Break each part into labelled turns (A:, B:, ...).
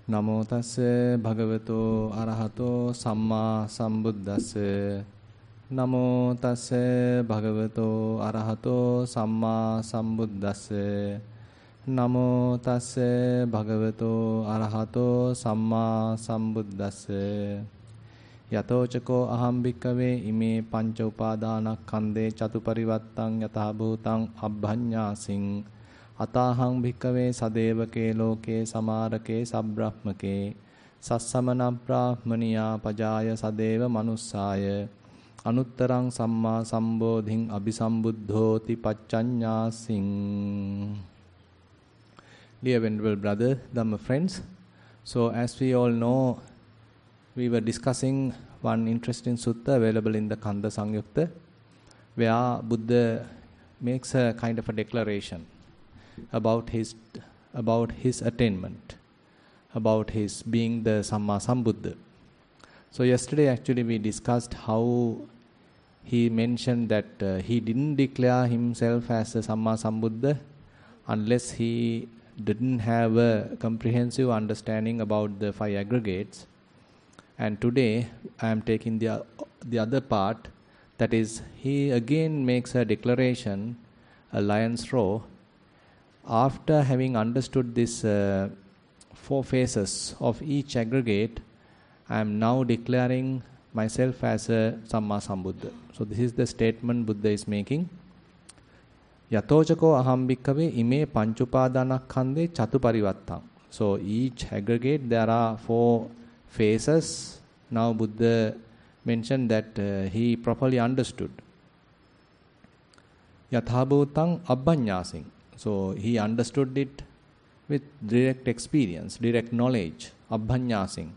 A: Namo tassa bhagavato arahato samma sambuddhassa. Namo tassa bhagavato arahato samma sambuddhassa. Namo tassa bhagavato arahato samma sambuddhassa. Yato chako aham bhikkave ime panca upadana khande chatu parivattang yatha bhutang abhanyasin. Atahang bhikkave sadevake loke samarake sabbrahmake sassamana brahmaniya pajaya sadeva manussaya anuttarang samma sambodhin abhisambuddhoti paccanyasing. Dear venerable brother, Dhamma friends, so as we all know, we were discussing one interesting sutta available in the Kanda Sangyukta, where Buddha makes a kind of a declaration about his attainment, about his being the Samma Sambuddha. So yesterday actually we discussed how he mentioned that he didn't declare himself as a Samma Sambuddha unless he didn't have a comprehensive understanding about the five aggregates. And today I am taking the other part, that is, he again makes a declaration, a lion's roar. After having understood these four phases of each aggregate, I am now declaring myself as a Samma Sambuddha. So this is the statement Buddha is making. Yatochako aham bhikkave ime panchupadanakkhandhe chatu parivattang. So each aggregate there are four phases. Now Buddha mentioned that he properly understood. Yathabhutang abhanyasing. So he understood it with direct experience, direct knowledge, abhanyasing.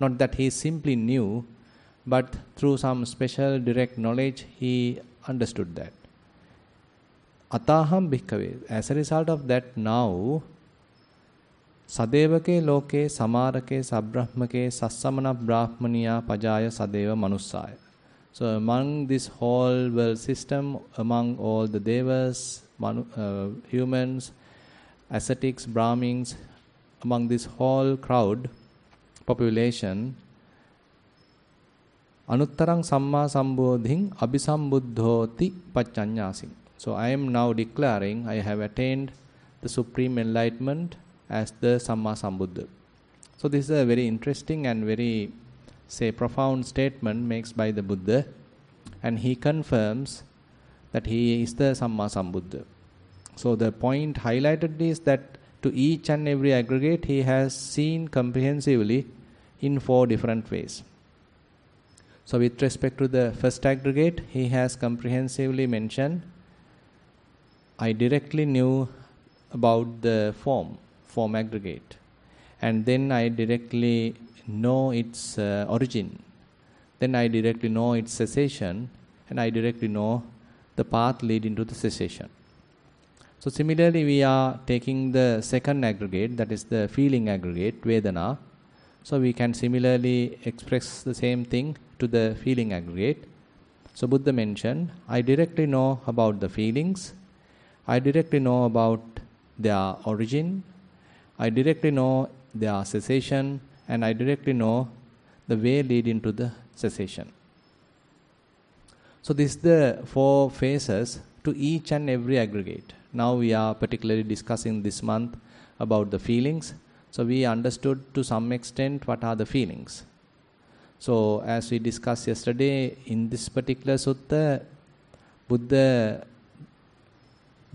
A: Not that he simply knew, but through some special direct knowledge he understood that. Ataham bhikkave. As a result of that, now sadevake loke samarake sabbrahmake sassamana brahmaniya pajaya sadeva manussaya. So among this whole world system, among all the devas, humans, ascetics, Brahmins, among this whole crowd, population, anuttarang samma sambodhin abhisambuddhoti paccanyasing. So I am now declaring I have attained the supreme enlightenment as the Samma Sambuddha. So this is a very interesting and very, profound statement made by the Buddha, and he confirms that he is the Samma Sambuddha. So the point highlighted is that to each and every aggregate he has seen comprehensively in four different ways. So with respect to the first aggregate, he has comprehensively mentioned, I directly knew about the form aggregate, and then I directly know its origin, then I directly know its cessation, and I directly know the path leading to the cessation. So similarly we are taking the second aggregate, that is the feeling aggregate, Vedana. So we can similarly express the same thing to the feeling aggregate. So Buddha mentioned, I directly know about the feelings, I directly know about their origin, I directly know their cessation, and I directly know the way leading to the cessation. So this is the four phases to each and every aggregate. Now we are particularly discussing this month about the feelings. So we understood to some extent what are the feelings. So as we discussed yesterday, in this particular sutta, Buddha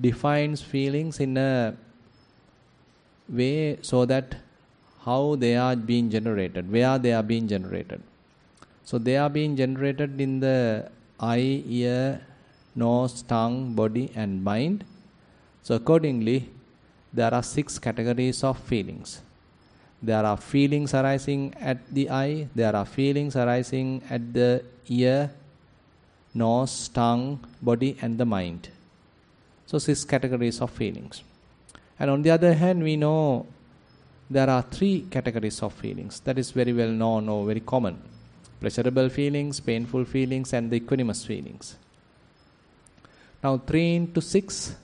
A: defines feelings in a way so that how they are being generated, where they are being generated. So they are being generated in the eye, ear, nose, tongue, body and mind. So accordingly, there are 6 categories of feelings. There are feelings arising at the eye, there are feelings arising at the ear, nose, tongue, body and the mind. So 6 categories of feelings. And on the other hand, we know there are 3 categories of feelings. That is very well known or very common. Pleasurable feelings, painful feelings and the equanimous feelings. Now 3 into 6,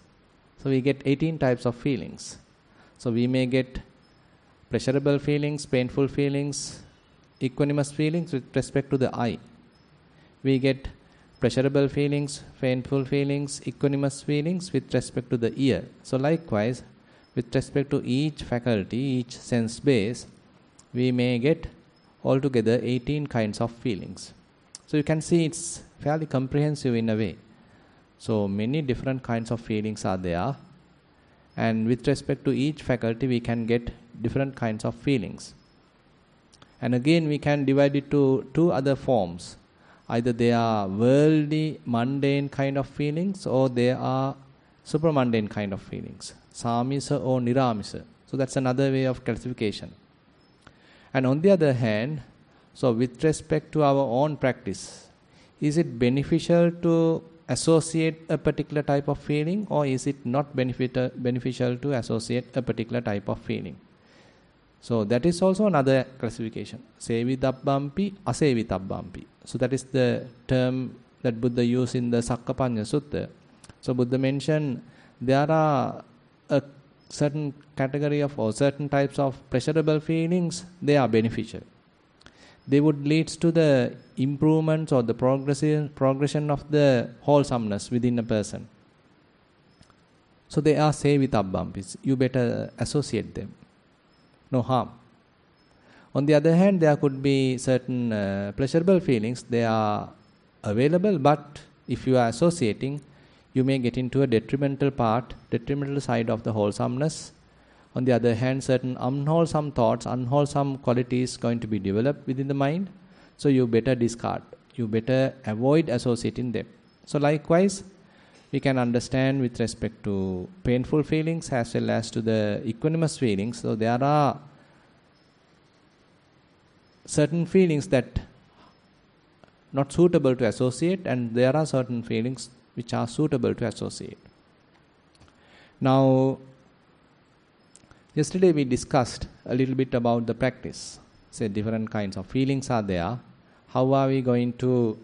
A: so we get 18 types of feelings. So we may get pleasurable feelings, painful feelings, equanimous feelings with respect to the eye. We get pleasurable feelings, painful feelings, equanimous feelings with respect to the ear. So likewise, with respect to each faculty, each sense base, we may get altogether 18 kinds of feelings. So you can see it's fairly comprehensive in a way. So many different kinds of feelings are there, and with respect to each faculty we can get different kinds of feelings. And again we can divide it to two other forms. Either they are worldly, mundane kind of feelings, or they are supramundane kind of feelings, samisa or niramisa. So that's another way of classification. And on the other hand, so with respect to our own practice, is it beneficial to associate a particular type of feeling, or is it not beneficial to associate a particular type of feeling? So that is also another classification. Sevitabbampi, asevitabbampi. So that is the term that Buddha used in the Sakkapanya Sutta. So Buddha mentioned there are a certain category of or certain types of pleasurable feelings, they are beneficial. They would lead to the improvements or the progression of the wholesomeness within a person. So they are sevitabbampi. You better associate them. No harm. On the other hand, there could be certain pleasurable feelings. They are available, but if you are associating, you may get into a detrimental side of the wholesomeness. On the other hand, certain unwholesome thoughts, unwholesome qualities going to be developed within the mind. So you better discard. You better avoid associating them. So likewise, we can understand with respect to painful feelings as well as to the equanimous feelings. So there are certain feelings that not suitable to associate, and there are certain feelings which are suitable to associate. Now, yesterday we discussed a little bit about the practice. Say different kinds of feelings are there. How are we going to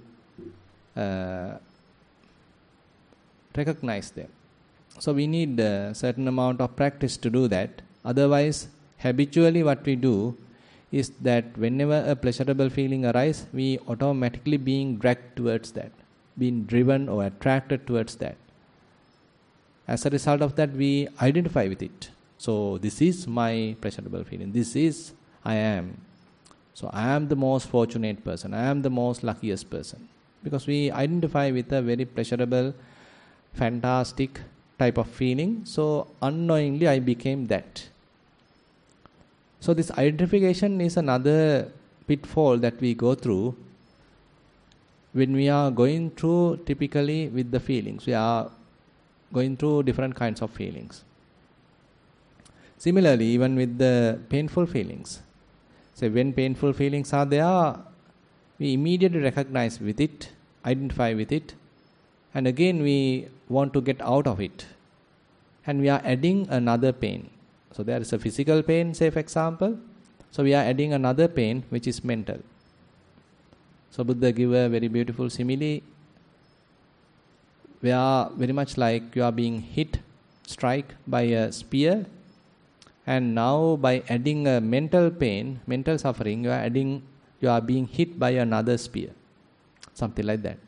A: recognize them? So we need a certain amount of practice to do that. Otherwise, habitually what we do is that whenever a pleasurable feeling arises, we automatically being dragged towards that, being driven or attracted towards that. As a result of that, we identify with it. So this is my pleasurable feeling. This is I am. So I am the most fortunate person. I am the most luckiest person. Because we identify with a very pleasurable, fantastic type of feeling. So unknowingly I became that. So this identification is another pitfall that we go through when we are going through typically with the feelings. We are going through different kinds of feelings. Similarly, even with the painful feelings. So when painful feelings are there, we immediately recognize with it, identify with it, and again we want to get out of it. And we are adding another pain. So there is a physical pain, say for example. So we are adding another pain which is mental. So Buddha give a very beautiful simile. We are very much like you are being hit, struck by a spear. And now by adding a mental pain, mental suffering, you are being hit by another spear. Something like that.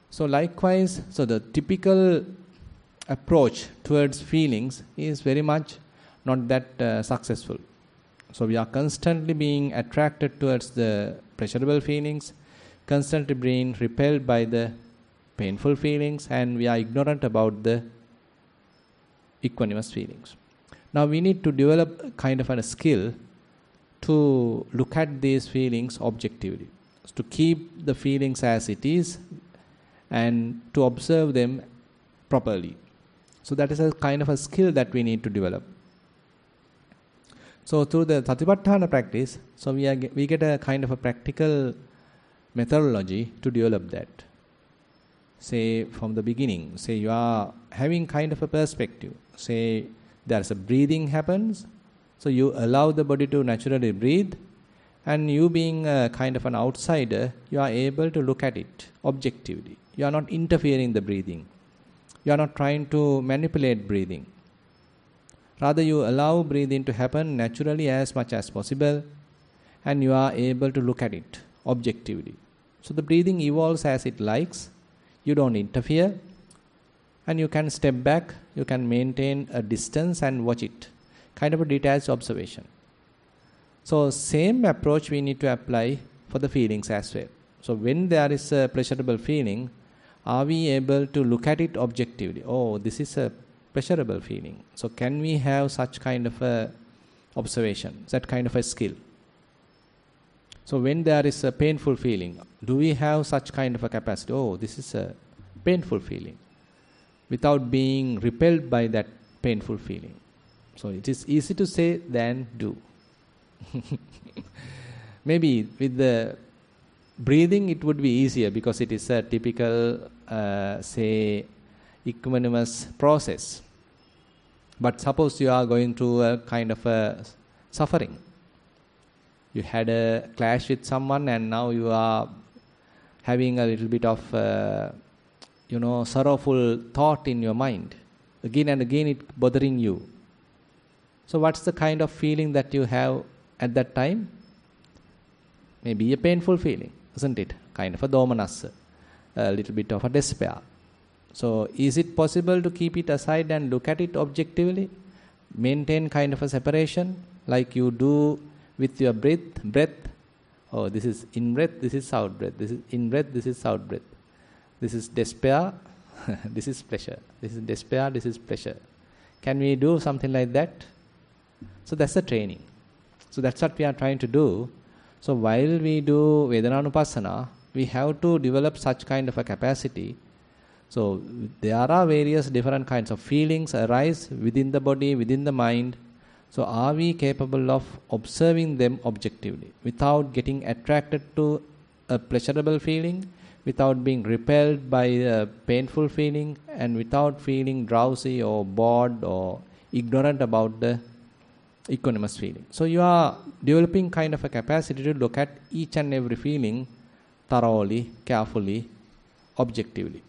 A: So likewise, so the typical approach towards feelings is very much not that successful. So we are constantly being attracted towards the pleasurable feelings, constantly being repelled by the painful feelings, and we are ignorant about the equanimous feelings. Now we need to develop a kind of a skill to look at these feelings objectively, to keep the feelings as it is and to observe them properly. So that is a kind of a skill that we need to develop. So through the Satipatthana practice, so we get a kind of a practical methodology to develop that. Say from the beginning, say you are having kind of a perspective. Say there's a breathing happens, so you allow the body to naturally breathe, and you being a kind of an outsider, you are able to look at it objectively. You are not interfering the breathing. You are not trying to manipulate breathing. Rather, you allow breathing to happen naturally as much as possible, and you are able to look at it objectively. So the breathing evolves as it likes. You don't interfere, and you can step back, you can maintain a distance and watch it. Kind of a detached observation. So same approach we need to apply for the feelings as well. So when there is a pleasurable feeling, are we able to look at it objectively? Oh, this is a pleasurable feeling. So can we have such kind of a observation, that kind of a skill? So when there is a painful feeling, do we have such kind of a capacity? Oh, this is a painful feeling, without being repelled by that painful feeling. So it is easy to say than do. Maybe with the breathing it would be easier because it is a typical, say, equanimous process. But suppose you are going through a kind of a suffering. You had a clash with someone and now you are having a little bit of, sorrowful thought in your mind. Again and again it bothering you. So what's the kind of feeling that you have at that time? Maybe a painful feeling, isn't it? Kind of a domanassa, a little bit of a despair. So is it possible to keep it aside and look at it objectively? Maintain kind of a separation like you do with your breath. Oh, this is in-breath, this is out-breath. This is in-breath, this is out-breath. This is despair, this is pleasure. This is despair, this is pleasure. Can we do something like that? So that's the training. So that's what we are trying to do. So while we do Vedananupassana, we have to develop such kind of a capacity. So there are various different kinds of feelings arise within the body, within the mind. So are we capable of observing them objectively without getting attracted to a pleasurable feeling, without being repelled by a painful feeling, and without feeling drowsy or bored or ignorant about the equanimous feeling? So you are developing kind of a capacity to look at each and every feeling thoroughly, carefully, objectively.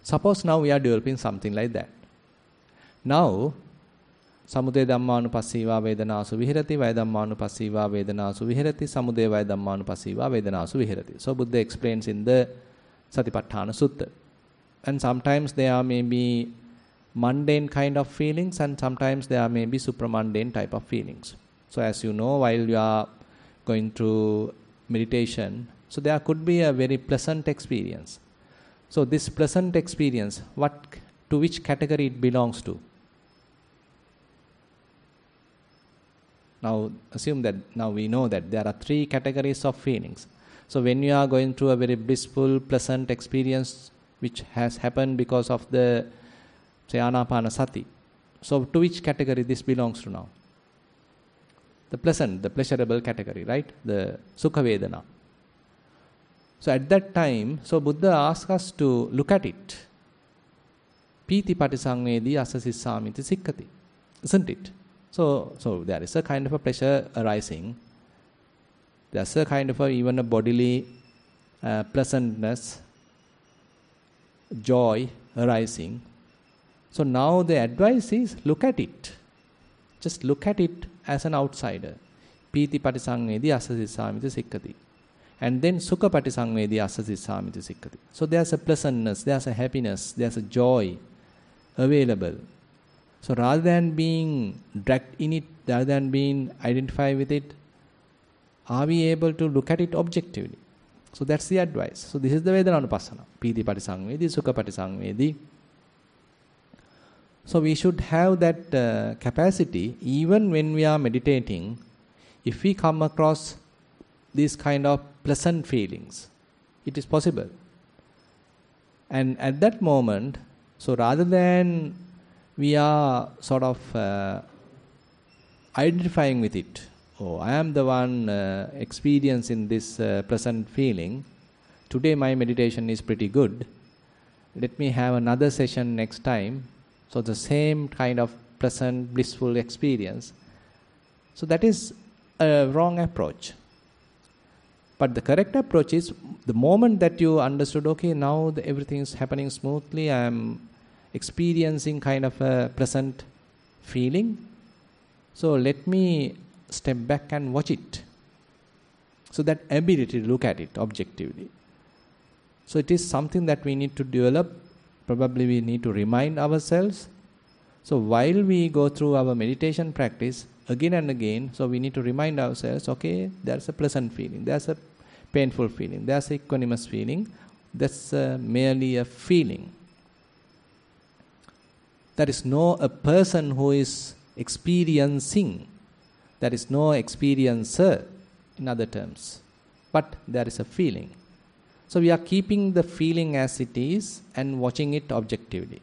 A: Suppose now we are developing something like that. Now, Samude Dhammanupassiva Vedanasu Vihirati, Vaya Dhammanupassiva Vedanasu Vihirati, Samude Vaya Dhammanupassiva Vedanasu Vihirati. So Buddha explains in the Satipatthana Sutta. And sometimes there are maybe mundane kind of feelings and sometimes there may be supramundane type of feelings. So as you know, while you are going through meditation, so there could be a very pleasant experience. So this pleasant experience, to which category it belongs to? Now assume that now we know that there are 3 categories of feelings. So when you are going through a very blissful, pleasant experience which has happened because of the, say, Anapanasati. So to which category this belongs to now? The pleasant, the pleasurable category, right? The Sukha Vedana. So at that time, so Buddha asks us to look at it. Pīti patisangvedi asasissamiti sikkati. Isn't it? So there is a kind of a pleasure arising. There's a kind of even a bodily pleasantness, joy arising. So now the advice is look at it. Just look at it as an outsider. Pīti patisangvedi asasissamiti sikkati. And then Sukha patisangvedi asasissamiti sikkati. So there's a pleasantness, there's a happiness, there's a joy available. So rather than being dragged in it, rather than being identified with it, are we able to look at it objectively? So that's the advice. So this is the Vedananupassana. Pīti patisangvedi, Sukha patisangvedi. So we should have that capacity even when we are meditating. If we come across these kind of pleasant feelings, it is possible. And at that moment, so rather than we are sort of identifying with it, oh, I am the one experiencing this pleasant feeling. Today my meditation is pretty good. Let me have another session next time. So the same kind of pleasant, blissful experience. So that is a wrong approach. But the correct approach is the moment that you understood, okay, now everything is happening smoothly, I am experiencing kind of a present feeling. So let me step back and watch it. So that ability to look at it objectively. So it is something that we need to develop. Probably we need to remind ourselves. So while we go through our meditation practice again and again, so we need to remind ourselves, okay, there's a pleasant feeling, there's a painful feeling, there's a equanimous feeling, that's merely a feeling. There is no a person who is experiencing, there is no experiencer in other terms, but there is a feeling. So we are keeping the feeling as it is and watching it objectively.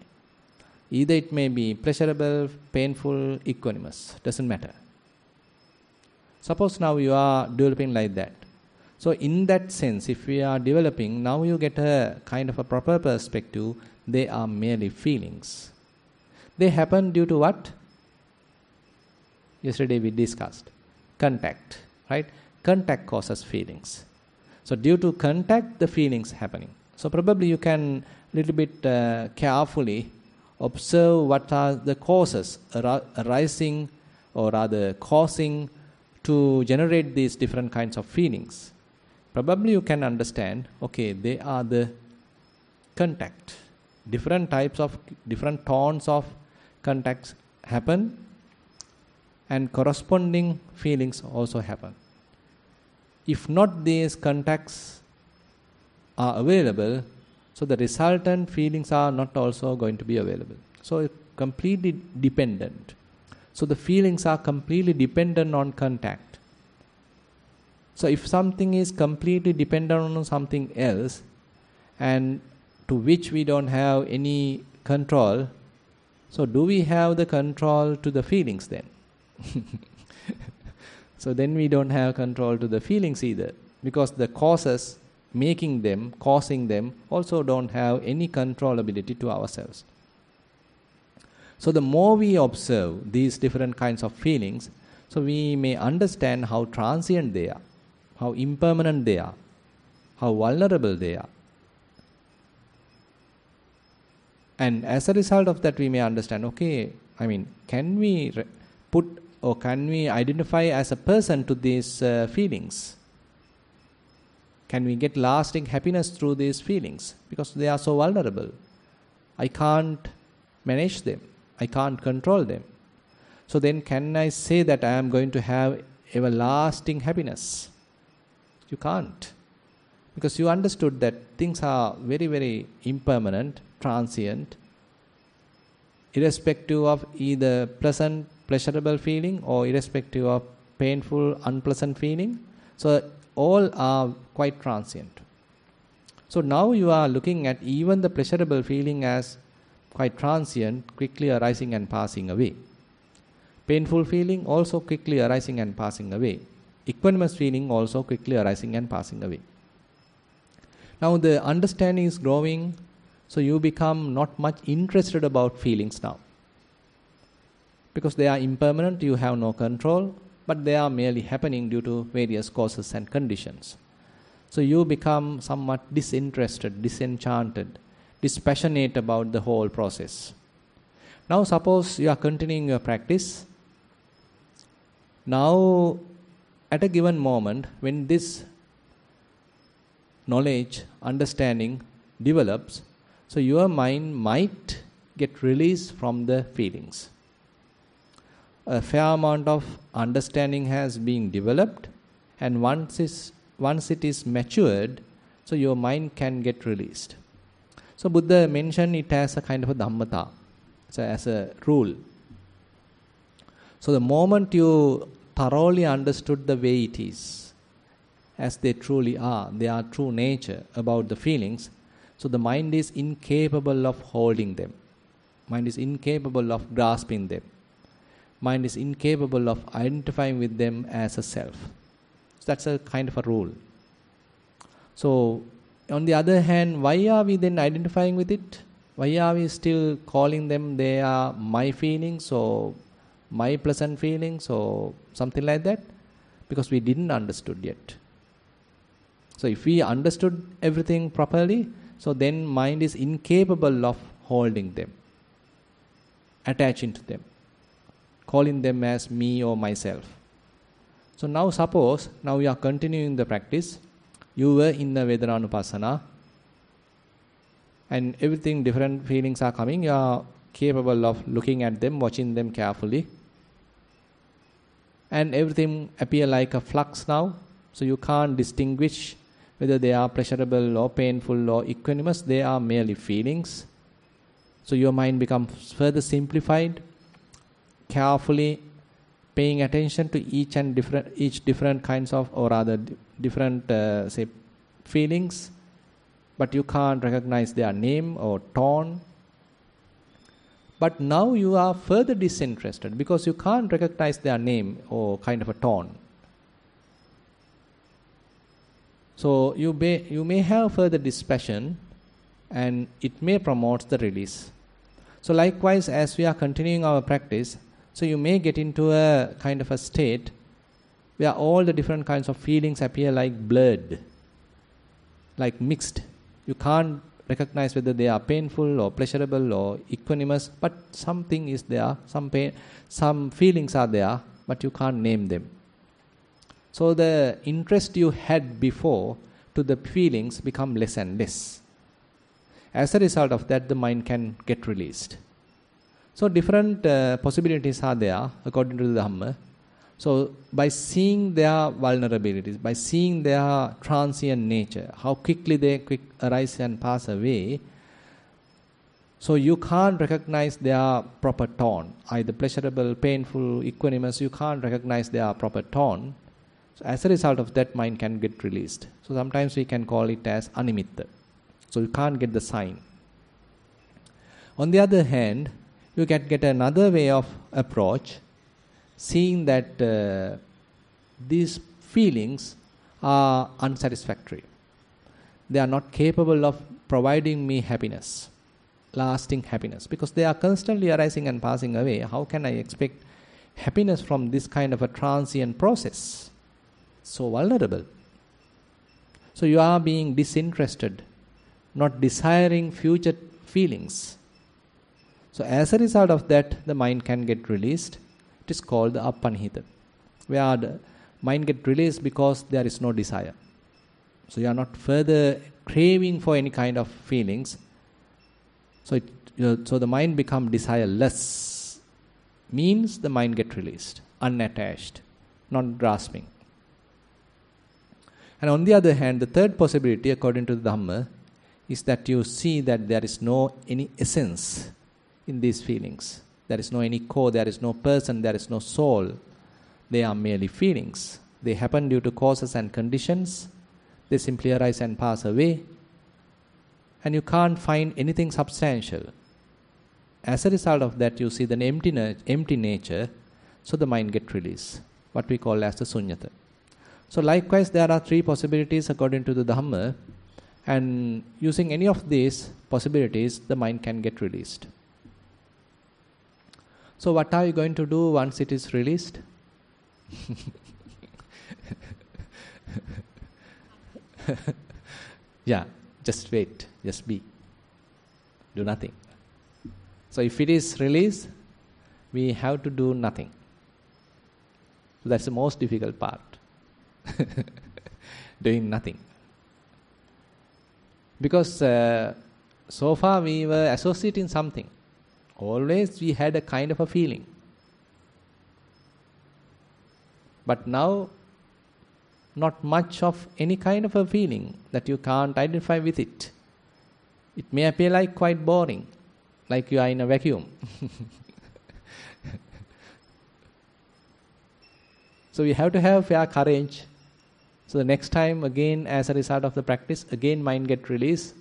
A: Either it may be pleasurable, painful, equanimous, doesn't matter. Suppose now you are developing like that. So in that sense, if we are developing, now you get a kind of a proper perspective, they are merely feelings. They happen due to what? Yesterday we discussed. Contact, right? Contact causes feelings. So due to contact, the feelings happening. So probably you can little bit carefully observe what are the causes arising or rather causing to generate these different kinds of feelings. Probably you can understand, okay, they are the contact. Different types of, different tones of contacts happen and corresponding feelings also happen. If not these contacts are available, so the resultant feelings are not also going to be available. So it's completely dependent. So the feelings are completely dependent on contact. So if something is completely dependent on something else and to which we don't have any control, so do we have the control to the feelings then? So then we don't have control to the feelings either, because the causes making them, causing them also don't have any controllability to ourselves. So the more we observe these different kinds of feelings, so we may understand how transient they are, how impermanent they are, how vulnerable they are. And as a result of that, we may understand, okay, I mean, can we put or can we identify as a person to these feelings? Can we get lasting happiness through these feelings? Because they are so vulnerable. I can't manage them. I can't control them. So then can I say that I am going to have everlasting happiness? You can't. Because you understood that things are very, very impermanent, transient, irrespective of either pleasant, pleasurable feeling or irrespective of painful, unpleasant feeling. So all are quite transient. So now you are looking at even the pleasurable feeling as quite transient, quickly arising and passing away. Painful feeling also quickly arising and passing away. Equanimous feeling also quickly arising and passing away. Now the understanding is growing, so you become not much interested about feelings now. Because they are impermanent, you have no control, but they are merely happening due to various causes and conditions. So you become somewhat disinterested, disenchanted, dispassionate about the whole process. Now suppose you are continuing your practice. Now at a given moment, when this knowledge, understanding develops, so your mind might get released from the feelings. A fair amount of understanding has been developed, and once it is matured, so your mind can get released. So Buddha mentioned it as a kind of a dhammata, so as a rule. So the moment you thoroughly understood the way it is, as they truly are, their true nature about the feelings, so the mind is incapable of holding them. Mind is incapable of grasping them. Mind is incapable of identifying with them as a self. So that's a kind of a rule. So on the other hand, why are we then identifying with it? Why are we still calling them they are my feelings or my pleasant feelings or something like that? Because we didn't understood yet. So if we understood everything properly, so then mind is incapable of holding them. attaching to them, calling them as me or myself. So now suppose, now you are continuing the practice, you were in the Vedananupassana, and everything, different feelings are coming, you are capable of looking at them, watching them carefully, and everything appear like a flux now, so you can't distinguish whether they are pleasurable or painful or equanimous, they are merely feelings. So your mind becomes further simplified, carefully paying attention to each different kinds of, or rather different say feelings, but you can't recognize their name or tone. But now you are further disinterested because you can't recognize their name or kind of a tone. So you may have further dispassion, and it may promote the release. So likewise, as we are continuing our practice, so you may get into a kind of a state where all the different kinds of feelings appear like blurred, like mixed. You can't recognize whether they are painful or pleasurable or equanimous, but something is there, some feelings are there, but you can't name them. So the interest you had before to the feelings become less and less. As a result of that, the mind can get released. So different possibilities are there according to the Dhamma. So by seeing their vulnerabilities, by seeing their transient nature, how quickly they arise and pass away, so you can't recognize their proper tone, either pleasurable, painful, equanimous, you can't recognize their proper tone. So as a result of that, mind can get released. So sometimes we can call it as animitta. So you can't get the sign. On the other hand, you can get another way of approach, seeing that these feelings are unsatisfactory. They are not capable of providing me happiness, lasting happiness, because they are constantly arising and passing away. How can I expect happiness from this kind of a transient process? So vulnerable. So you are being disinterested, not desiring future feelings. So as a result of that, the mind can get released. It is called the appanihita, where the mind gets released because there is no desire. So you are not further craving for any kind of feelings. So the mind becomes desireless. Means the mind gets released, unattached, not grasping. And on the other hand, the third possibility, according to the Dhamma, is that you see that there is no any essence in these feelings. There is no any core, there is no person, there is no soul. They are merely feelings. They happen due to causes and conditions. They simply arise and pass away. And you can't find anything substantial. As a result of that, you see the empty nature, so the mind gets released, what we call as the sunyata. So likewise, there are three possibilities according to the Dhamma, and using any of these possibilities, the mind can get released. So what are you going to do once it is released? Yeah, just wait, just be. Do nothing. So if it is released, we have to do nothing. So that's the most difficult part. Doing nothing. Because so far we were associating something. Always we had a kind of a feeling. But now, not much of any kind of a feeling that you can't identify with it. It may appear like quite boring, like you are in a vacuum. So we have to have fair courage. So the next time, again, as a result of the practice, again mind get released.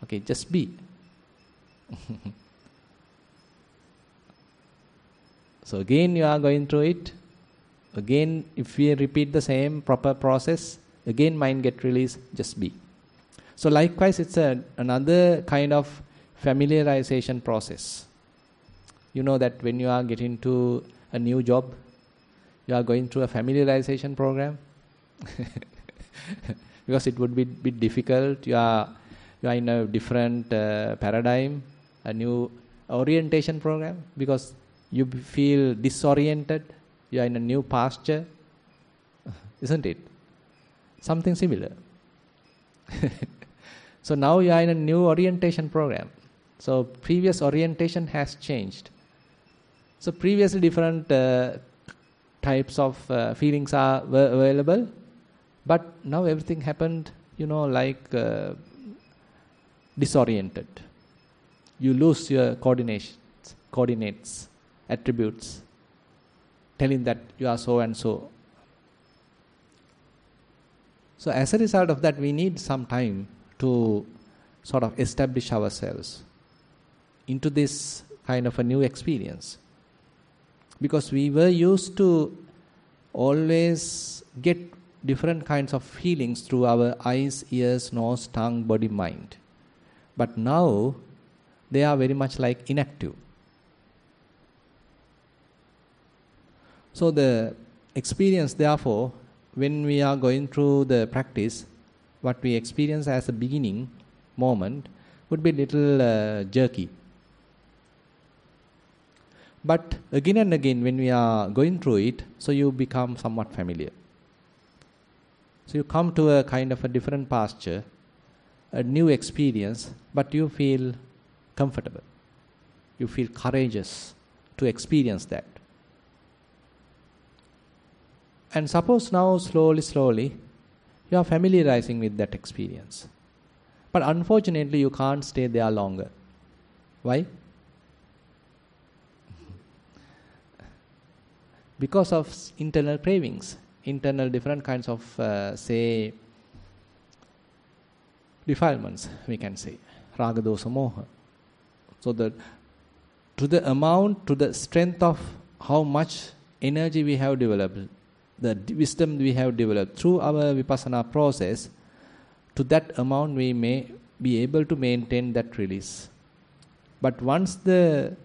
A: Okay, just be. So again you are going through it. Again, if we repeat the same proper process, again mind get released, just be. So likewise, it's another kind of familiarization process. You know that when you are getting to a new job, you are going through a familiarization program. Because it would be a bit difficult. You are in a different paradigm, a new orientation program because you feel disoriented, you are in a new pasture, isn't it? Something similar. So now you are in a new orientation program. So previous orientation has changed. So previously different types of feelings were available, but now everything happened, like disoriented. You lose your coordinates, attributes, telling that you are so and so. So as a result of that, we need some time to sort of establish ourselves into this kind of a new experience. Because we were used to always get different kinds of feelings through our eyes, ears, nose, tongue, body, mind. But now, they are very much like inactive. So the experience, therefore, when we are going through the practice, what we experience as a beginning moment would be a little jerky. But again and again, when we are going through it, so you become somewhat familiar. So you come to a kind of a different pasture, a new experience, but you feel comfortable. You feel courageous to experience that. And suppose now slowly, you are familiarizing with that experience. But unfortunately, you can't stay there longer. Why? Because of internal cravings, internal different kinds of, defilements, we can say. Raga, dosa, moha. So to the strength of how much energy we have developed, the wisdom we have developed through our Vipassana process, to that amount we may be able to maintain that release. But once the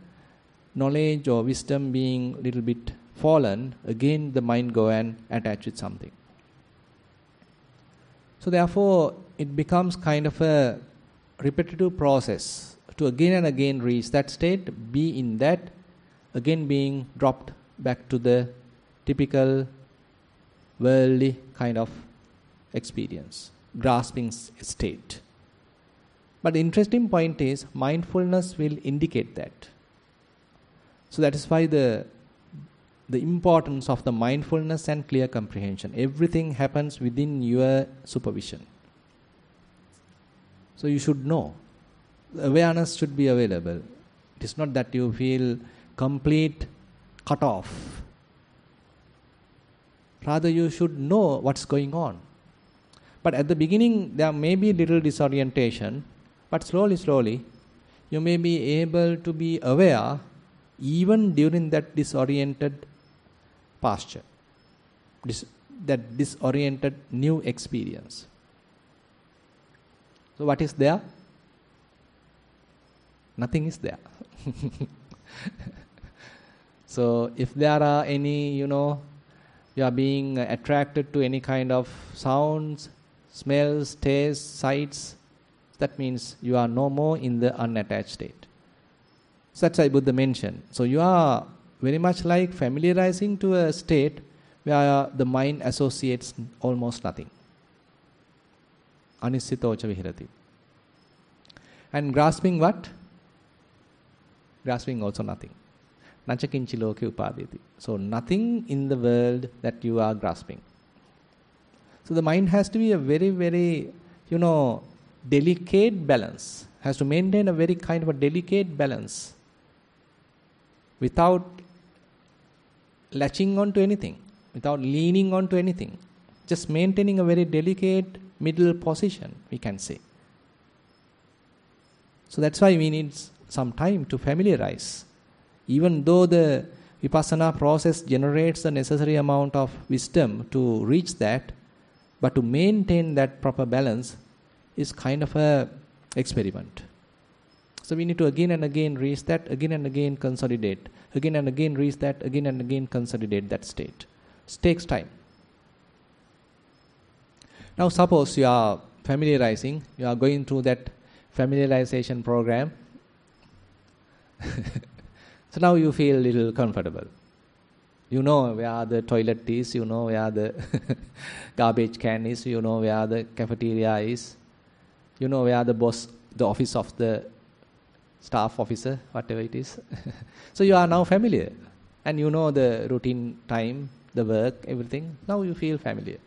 A: knowledge or wisdom being a little bit fallen, again the mind go and attach with something. So therefore, it becomes kind of a repetitive process to again and again reach that state, be in that, again being dropped back to the typical worldly kind of experience, grasping state. But the interesting point is, mindfulness will indicate that. So that is why the importance of the mindfulness and clear comprehension. Everything happens within your supervision. So you should know. Awareness should be available. It is not that you feel complete cut off. Rather, you should know what's going on. But at the beginning, there may be little disorientation, but slowly, you may be able to be aware even during that disoriented posture, that disoriented new experience. So what is there? Nothing is there. So if there are any, you are being attracted to any kind of sounds, smells, tastes, sights, that means you are no more in the unattached state. So that's why Buddha mentioned. So you are very much like familiarizing to a state where the mind associates almost nothing. Anissitocha vihirati. And grasping what? Grasping also nothing. Nachakinchi loke upaditi. So nothing in the world that you are grasping. So the mind has to be a very, very, delicate balance. Has to maintain a very kind of a delicate balance without latching on to anything, without leaning on to anything. Just maintaining a very delicate middle position, we can say. So that's why we need some time to familiarize. Even though the Vipassana process generates the necessary amount of wisdom to reach that, but to maintain that proper balance is kind of a experiment. So we need to again and again reach that, again and again consolidate, again and again reach that, again and again consolidate that state. It takes time. Now suppose you are familiarizing, you are going through that familiarization program, So now you feel a little comfortable. You know where the toilet is, you know where the garbage can is, you know where the cafeteria is, you know where the boss, the office of the staff officer, whatever it is. So you are now familiar. And you know the routine time, the work, everything. Now you feel familiar.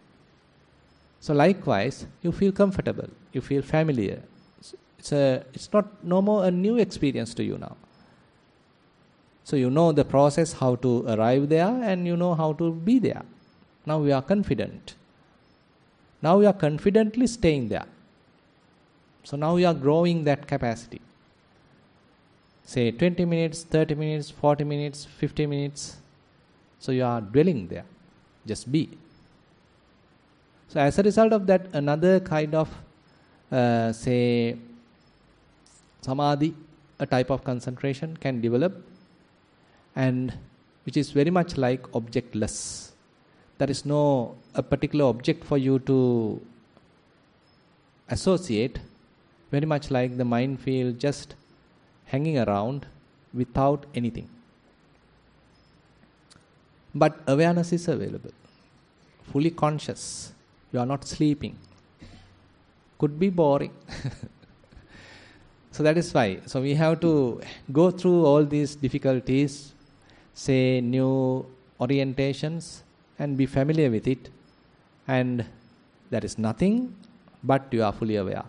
A: So likewise, you feel comfortable. You feel familiar. It's not no more a new experience to you now. So you know the process, how to arrive there, and you know how to be there. Now we are confident. Now we are confidently staying there. So now we are growing that capacity. Say 20 minutes, 30 minutes, 40 minutes, 50 minutes. So you are dwelling there. Just be. So as a result of that, another kind of, say, samadhi, a type of concentration can develop, and which is very much like objectless. There is no a particular object for you to associate, very much like the mind feel just hanging around without anything. But awareness is available, fully conscious. You are not sleeping. Could be boring. So that is why. So we have to go through all these difficulties, say new orientations, and be familiar with it. And there is nothing, but you are fully aware.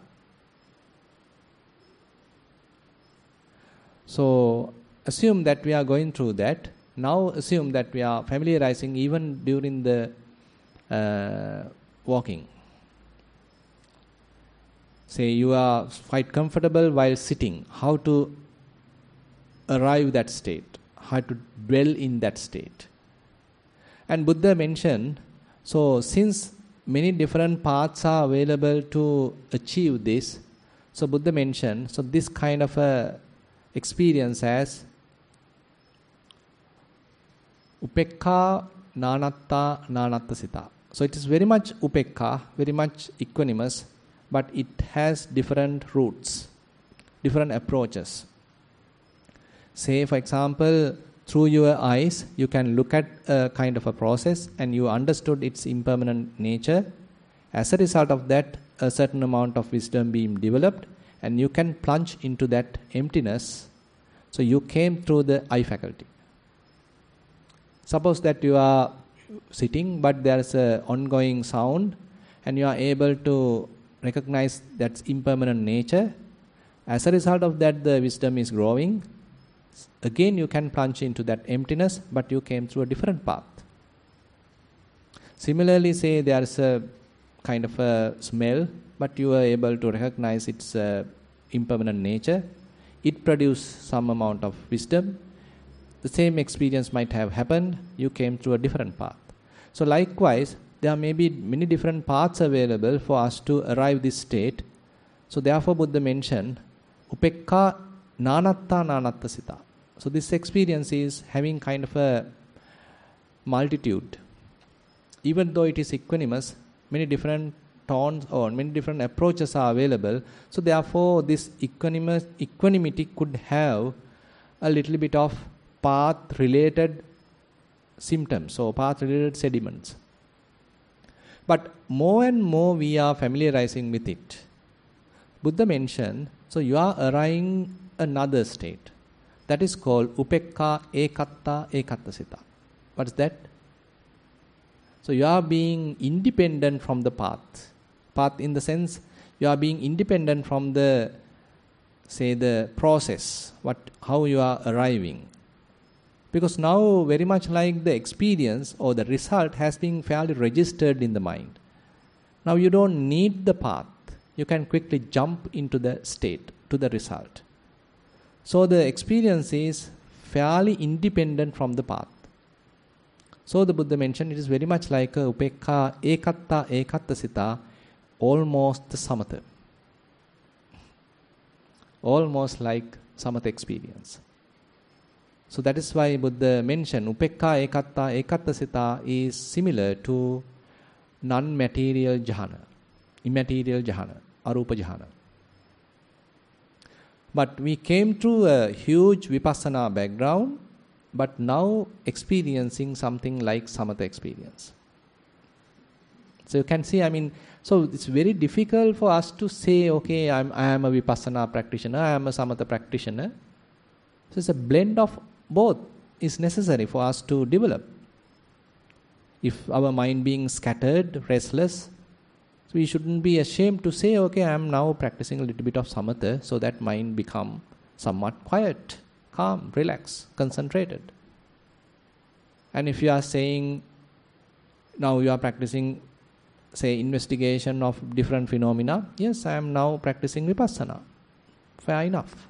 A: So assume that we are going through that. Now assume that we are familiarizing even during the walking. Say you are quite comfortable while sitting. How to arrive that state? How to dwell in that state? And Buddha mentioned, so since many different paths are available to achieve this, so Buddha mentioned, so this kind of a experience as upekka nanatta nanatta sita. So it is very much upekka, very much equanimous, but it has different routes, different approaches. Say, for example, through your eyes, you can look at a kind of a process and you understood its impermanent nature. As a result of that, a certain amount of wisdom being developed, and you can plunge into that emptiness. So you came through the eye faculty. Suppose that you are sitting, but there is an ongoing sound, and you are able to recognize that impermanent nature. As a result of that, the wisdom is growing. Again, you can plunge into that emptiness, but you came through a different path. Similarly, say there is a kind of a smell, but you are able to recognize its impermanent nature. It produced some amount of wisdom. The same experience might have happened. You came through a different path. So likewise, there may be many different paths available for us to arrive this state. So therefore, Buddha mentioned, upekka nanatta nanatta sita. So this experience is having kind of a multitude. Even though it is equanimous, many different tones or many different approaches are available. So therefore, this equanimity could have a little bit of path-related symptoms or path-related sediments. But more and more we are familiarizing with it. Buddha mentioned, so you are arriving another state. That is called upekka ekatta ekatta sita. What is that? So you are being independent from the path. Path in the sense, you are being independent from the, say, the process, how you are arriving. Because now very much like the experience or the result has been fairly registered in the mind. Now you don't need the path. You can quickly jump into the state, to the result. So the experience is fairly independent from the path. So the Buddha mentioned it is very much like a upekka ekatta ekatta sita, almost the samatha. Almost like samatha experience. So that is why Buddha mentioned upekka ekatta ekatta sita is similar to non-material jhana, immaterial jhana, arupa jhana. But we came through a huge Vipassana background, but now experiencing something like Samatha experience. So you can see, so it's very difficult for us to say, okay, I am a Vipassana practitioner, I am a Samatha practitioner. So it's a blend of both is necessary for us to develop. If our mind being scattered, restless, so we shouldn't be ashamed to say, okay, I am now practicing a little bit of Samatha so that mind become somewhat quiet, calm, relaxed, concentrated. And if you are saying, now you are practicing, say, investigation of different phenomena, yes, I am now practicing Vipassana. Fair enough.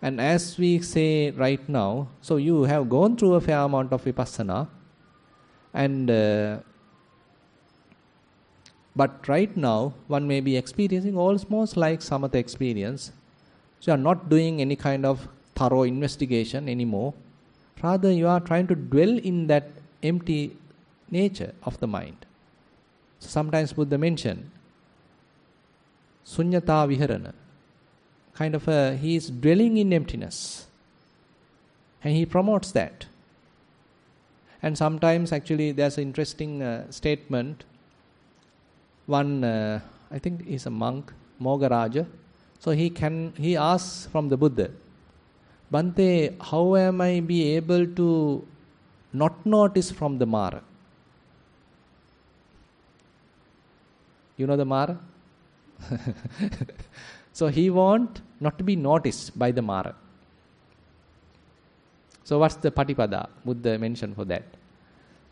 A: And as we say right now, so you have gone through a fair amount of Vipassana, and but right now one may be experiencing almost like Samatha experience. So you are not doing any kind of thorough investigation anymore. Rather, you are trying to dwell in that empty nature of the mind. So sometimes Buddha mentioned sunyata viharana. Kind of he is dwelling in emptiness. And he promotes that. And sometimes actually there's an interesting statement. One, I think is a monk, Mogaraja. So he asks from the Buddha, Bhante, how am I be able to not notice from the Mara? You know the Mara? So he want not to be noticed by the Mara. So what's the Patipada Buddha mentioned for that?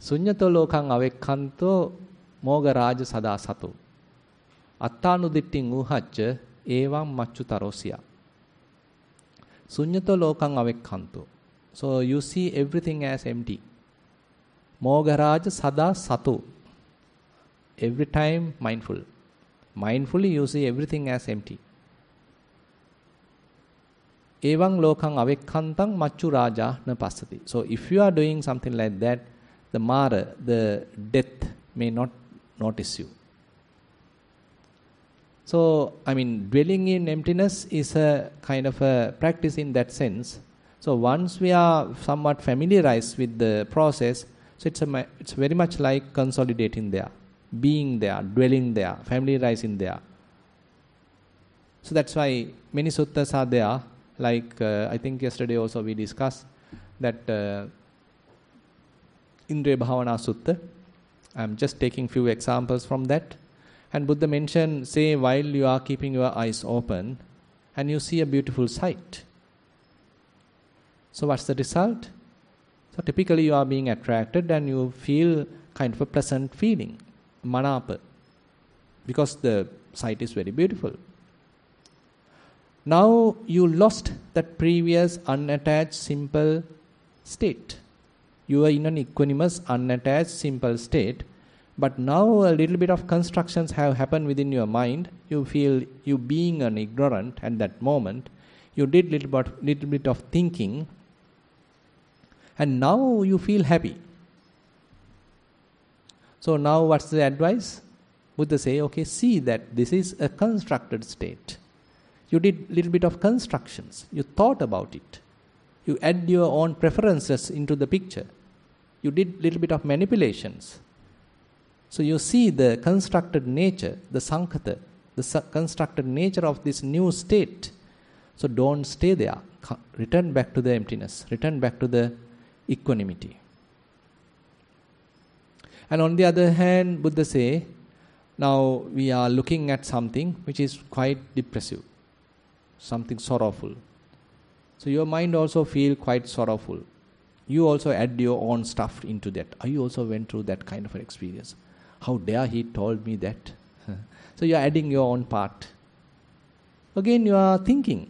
A: Sunyato lokang avekkanto mogaraja sada sato. Attanuditting uhacca evam machu tarosya. Sunyato lokang avekkanto. So you see everything as empty. Mogaraja sada sato. Every time mindful. Mindfully you see everything as empty. Evang lokang avekkantang machu raja na passati. So if you are doing something like that, the Mara, the death, may not notice you. So, dwelling in emptiness is a kind of a practice in that sense. So once we are somewhat familiarized with the process, so it's very much like consolidating there, being there, dwelling there, familiarizing there. So that's why many suttas are there. Like I think yesterday also we discussed that Indriya Bhavana Sutta. I'm just taking few examples from that. And Buddha mentioned, say, while you are keeping your eyes open and you see a beautiful sight. So what's the result? So typically you are being attracted and you feel kind of a pleasant feeling, manapa, because the sight is very beautiful. Now you lost that previous unattached simple state. You are in an equanimous, unattached, simple state. But now a little bit of constructions have happened within your mind. You feel you being an ignorant at that moment. You did little bit of thinking. And now you feel happy. So now what's the advice? Buddha say, okay, see that this is a constructed state. You did little bit of constructions. You thought about it. You add your own preferences into the picture. You did little bit of manipulations. So you see the constructed nature, the sankhata, the constructed nature of this new state. So don't stay there. Return back to the emptiness. Return back to the equanimity. And on the other hand, Buddha say, now we are looking at something which is quite depressive. Something sorrowful. So your mind also feel quite sorrowful. You also add your own stuff into that. You also went through that kind of an experience. How dare he told me that? So you are adding your own part. Again you are thinking.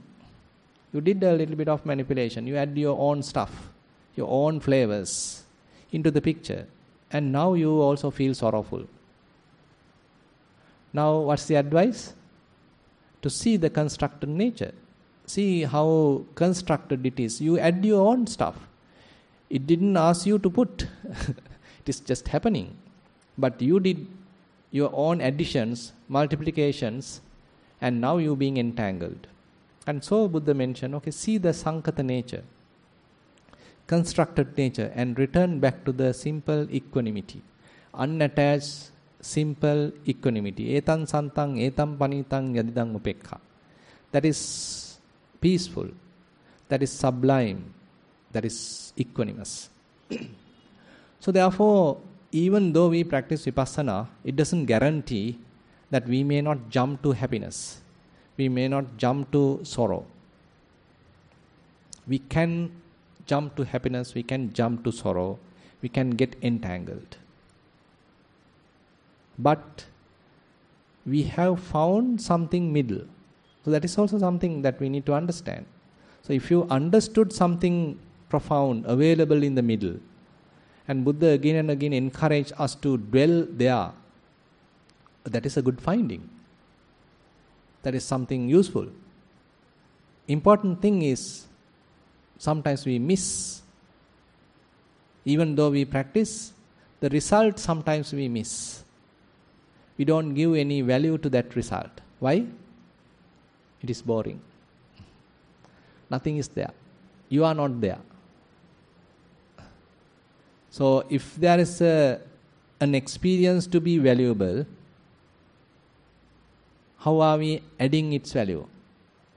A: You did a little bit of manipulation. You add your own stuff, your own flavors into the picture. And now you also feel sorrowful. Now what's the advice? To see the constructed nature. See how constructed it is. You add your own stuff. It didn't ask you to put. It is just happening. But you did your own additions, multiplications, and now you being entangled. And so Buddha mentioned, okay, see the sankata nature, constructed nature, and return back to the simple equanimity, unattached, simple equanimity. Etan santang, etam panitang, yadidang upekha. That is peaceful, that is sublime, that is equanimous. So therefore, even though we practice Vipassana, it doesn't guarantee that we may not jump to happiness. We may not jump to sorrow. We can jump to happiness, we can jump to sorrow, we can get entangled. But we have found something middle. So that is also something that we need to understand. So if you understood something profound available in the middle, and Buddha again and again encouraged us to dwell there, that is a good finding. That is something useful. Important thing is, sometimes we miss. Even though we practice, the result sometimes we miss. We don't give any value to that result. Why? It is boring. Nothing is there. You are not there. So if there is an experience to be valuable, how are we adding its value?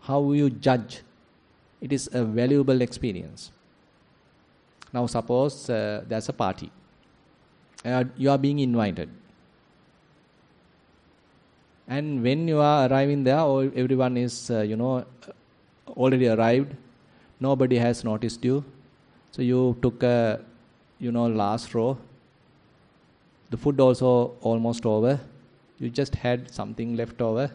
A: How will you judge it is a valuable experience? Now suppose there's a party. You are being invited. And when you are arriving there, everyone is, already arrived. Nobody has noticed you. So you took a, last row. The food also almost over. You just had something left over.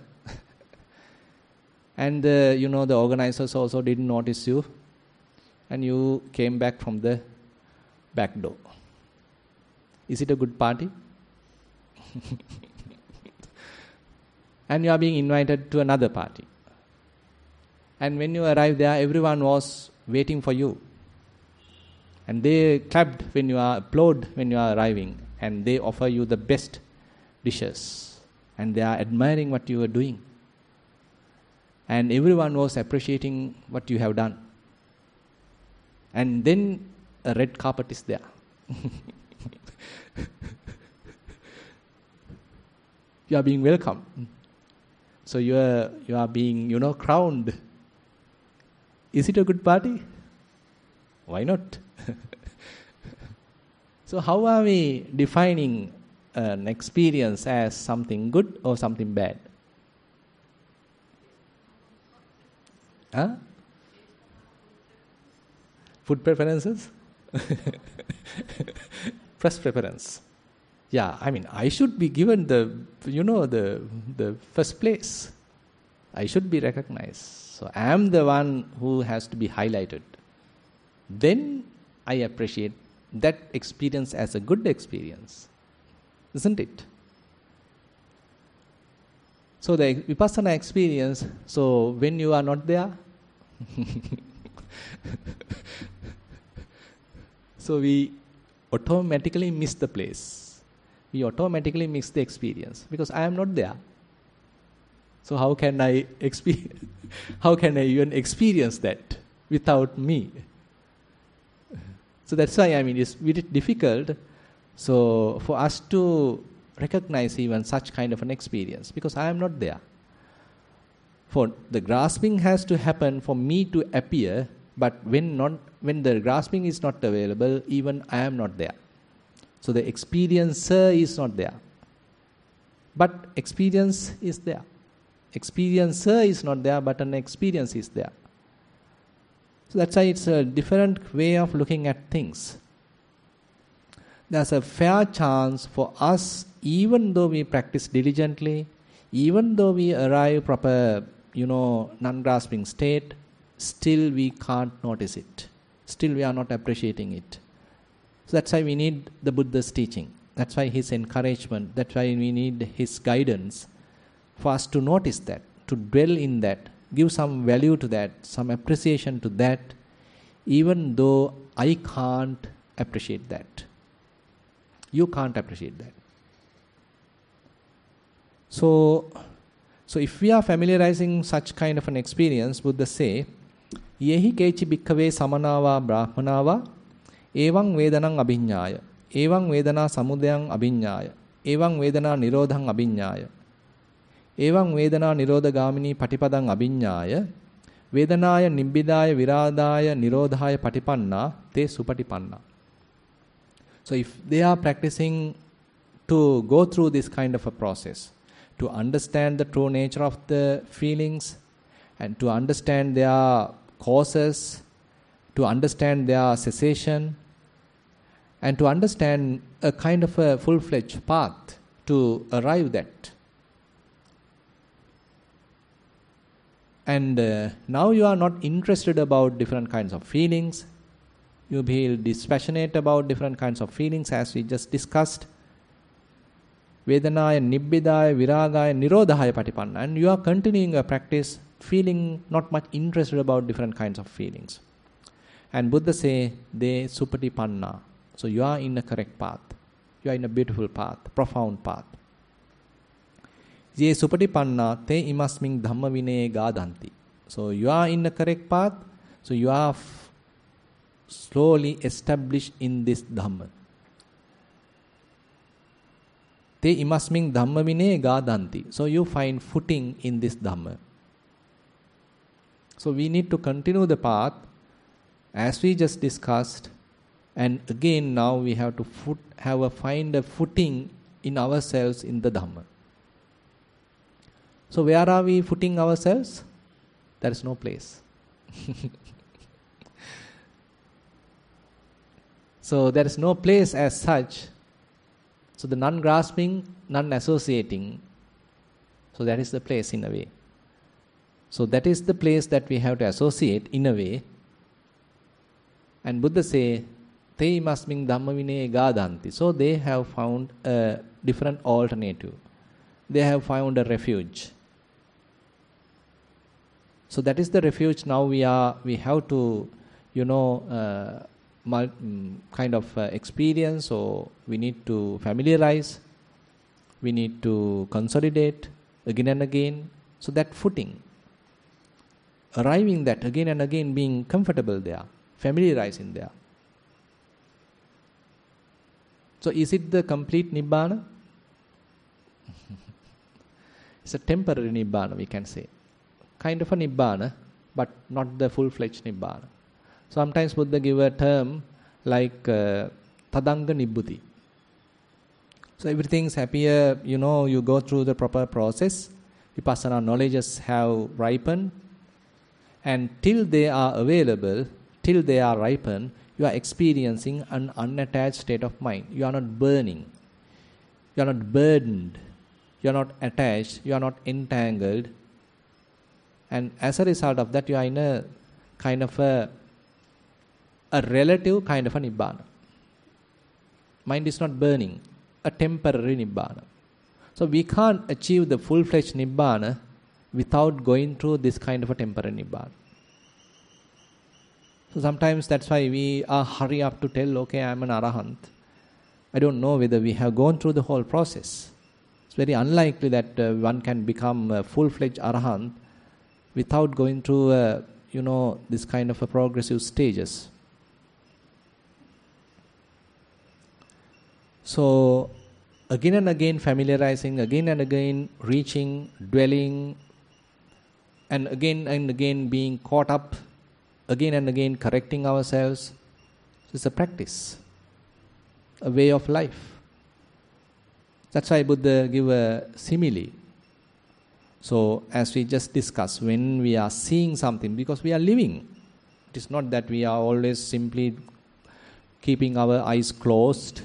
A: And, the organizers also didn't notice you. And you came back from the back door. Is it a good party? And you are being invited to another party. And when you arrive there, everyone was waiting for you. And they clapped when you are, applaud when you are arriving. And they offer you the best dishes. And they are admiring what you are doing. And everyone was appreciating what you have done. And then a red carpet is there. You are being welcomed. So you are being, crowned. Is it a good party? Why not? So how are we defining an experience as something good or something bad? Huh? Food preferences? First preference. Yeah, I should be given the first place. I should be recognized. So I am the one who has to be highlighted. Then I appreciate that experience as a good experience. Isn't it? So the Vipassana experience, so when you are not there, so we automatically miss the place. We automatically miss the experience because I am not there. So how can I even experience that without me? So that's why it's very difficult. So for us to recognize even such kind of an experience because I am not there. For the grasping has to happen for me to appear, but when the grasping is not available, even I am not there. So the experiencer is not there. But experience is there. Experiencer is not there, but an experience is there. So that's why it's a different way of looking at things. There's a fair chance for us, even though we practice diligently, even though we arrive proper, non-grasping state, still we can't notice it. Still we are not appreciating it. So that's why we need the Buddha's teaching. That's why his encouragement. That's why we need his guidance for us to notice that, to dwell in that, give some value to that, some appreciation to that, even though I can't appreciate that. You can't appreciate that. So So if we are familiarizing such kind of an experience, Buddha say, Yehi kechi bhikkhave samanava brahmanava evaṁ vedanam abhiññāya evaṁ vedana samudayam abhiññāya evaṁ vedana nirodhaṁ abhiññāya evaṁ vedana nirodhagāmini patipadam abhiññāya vedanāya nibbidāya virādāya nirodhāya patipanna te supatipanna. So if they are practicing to go through this kind of a process, to understand the true nature of the feelings and to understand their causes, to understand their cessation, and to understand a kind of a full-fledged path to arrive at. And now you are not interested about different kinds of feelings. You feel dispassionate about different kinds of feelings, as we just discussed. Vedanaya, nibbidaya, viragaya, nirodhaya patipanna. And you are continuing your practice, feeling not much interested about different kinds of feelings. And Buddha say, they supatipanna. So you are in a correct path. You are in a beautiful path, profound path. Ye supatipanna te imasming dhamma vinaya gadanti. So you are in the correct path. So you are slowly established in this dhamma. Te imasming dhamma vinaya gadanti. So you find footing in this dhamma. So we need to continue the path as we just discussed, and again now we have to find a footing in ourselves in the dhamma. So where are we footing ourselves? There is no place. So there is no place as such. So the non-grasping, non-associating, so that is the place in a way. So that is the place that we have to associate in a way. And Buddha say, Te imasming dhamma vinaya gadanti. So they have found a different alternative. They have found a refuge. So that is the refuge now we have to, kind of experience, or we need to familiarize, we need to consolidate again and again. So that footing, arriving that again and again, being comfortable there, familiarizing there. So is it the complete Nibbana? It's a temporary Nibbana, we can say. Kind of a Nibbana, but not the full-fledged Nibbana. Sometimes Buddha give a term like Tadanga Nibbuti. So everything's happier, you go through the proper process. Vipassana knowledges have ripened. And till they are available, till they are ripened, you are experiencing an unattached state of mind. You are not burning. You are not burdened. You are not attached. You are not entangled. And as a result of that, you are in a kind of a relative kind of a Nibbana. Mind is not burning. A temporary Nibbana. So we can't achieve the full-fledged Nibbana without going through this kind of a temporary Nibbana. So sometimes that's why we are hurry up to tell, okay, I am an Arahant. I don't know whether we have gone through the whole process. It's very unlikely that one can become a full-fledged Arahant without going through, this kind of a progressive stages. So again and again familiarizing, again and again reaching, dwelling, and again being caught up, again and again correcting ourselves. So it's a practice, a way of life. That's why Buddha give a simile. So as we just discussed, when we are seeing something, because we are living, it is not that we are always simply keeping our eyes closed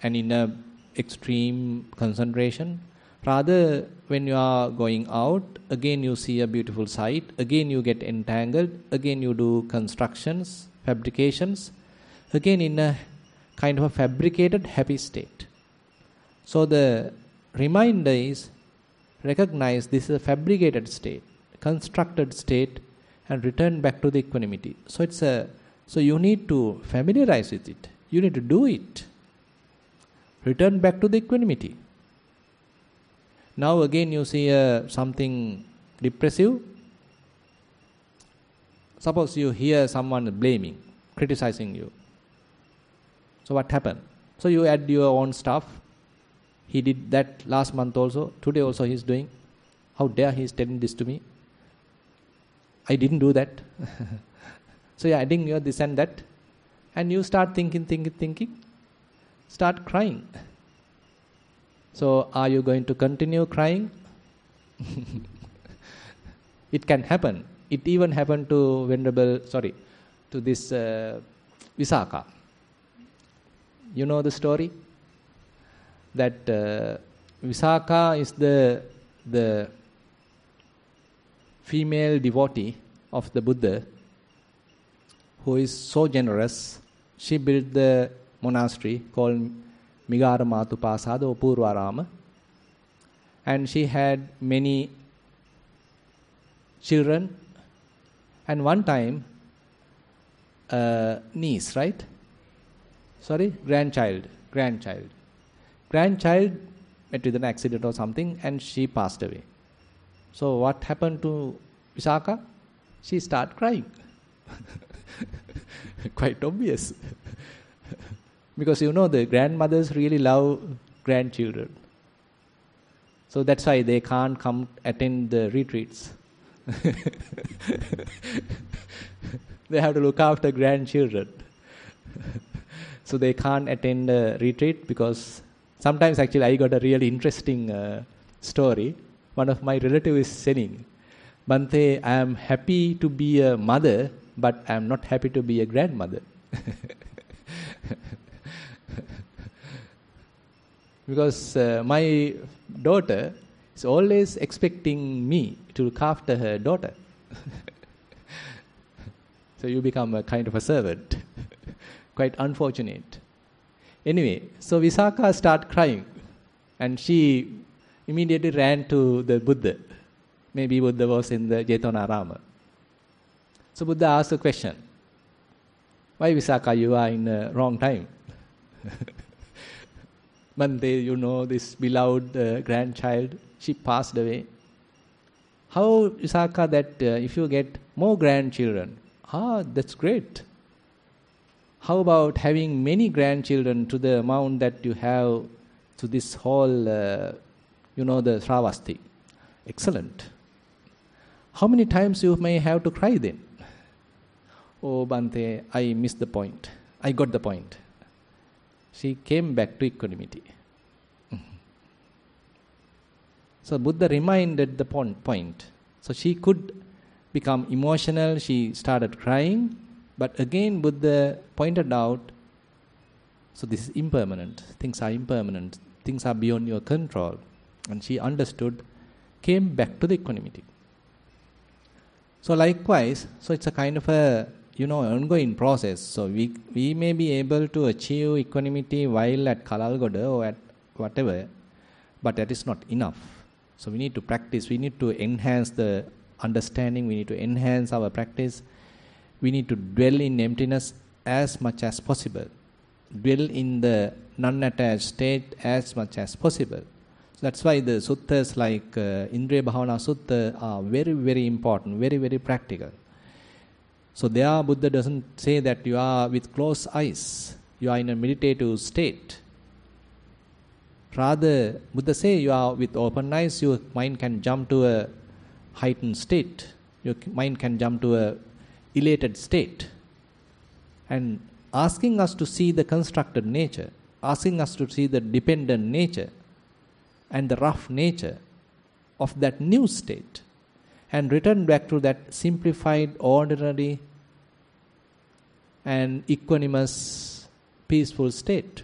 A: and in a extreme concentration. Rather, when you are going out, again you see a beautiful sight, again you get entangled, again you do constructions, fabrications, again in a kind of a fabricated happy state. So the reminder is, recognize this is a fabricated state, constructed state, and return back to the equanimity. So you need to familiarize with it. You need to do it. Return back to the equanimity. Now again you see something depressive. Suppose you hear someone blaming, criticizing you. So what happened? So you add your own stuff. He did that last month also. Today also he is doing. How dare he is telling this to me? I didn't do that. So you're adding your this and that. And you start thinking. Start crying. So are you going to continue crying? It can happen. It even happened to this Visakha. You know the story? That Visakha is the female devotee of the Buddha who is so generous. She built the monastery called Migara Matupasada or Purvarama, and she had many children, and one time grandchild met with an accident or something and she passed away. So what happened to Visakha? She started crying. Quite obvious. Because the grandmothers really love grandchildren. So that's why they can't come attend the retreats. They have to look after grandchildren. So they can't attend a retreat because sometimes actually I got a really interesting story. One of my relatives is saying, Bante, I am happy to be a mother, but I am not happy to be a grandmother. Because my daughter is always expecting me to look after her daughter. So you become a kind of a servant. Quite unfortunate. Anyway, so Visakha started crying and she immediately ran to the Buddha. Maybe Buddha was in the Jetanarama. So Buddha asked a question. Why Visakha, you are in the wrong time? Bante, this beloved grandchild, she passed away. How Visakha that if you get more grandchildren? That's great. How about having many grandchildren to the amount that you have to this whole, the Sravasti? Excellent. How many times you may have to cry then? Oh, Bante, I missed the point. I got the point. She came back to equanimity. So Buddha reminded the point. So she could become emotional. She started crying. But again, Buddha pointed out, so this is impermanent. Things are impermanent. Things are beyond your control. And she understood, came back to the equanimity. So likewise, so it's a kind of a, ongoing process. So we may be able to achieve equanimity while at Kalalgoda or at whatever, but that is not enough. So we need to practice. We need to enhance the understanding. We need to enhance our practice. We need to dwell in emptiness as much as possible. Dwell in the non-attached state as much as possible. So that's why the suttas like Indriya Bhavana Sutta are very, very important, very, very practical. So there Buddha doesn't say that you are with closed eyes, you are in a meditative state. Rather, Buddha says you are with open eyes, your mind can jump to a heightened state. Your mind can jump to a elated state, and asking us to see the constructed nature, asking us to see the dependent nature and the rough nature of that new state, and return back to that simplified, ordinary and equanimous, peaceful state.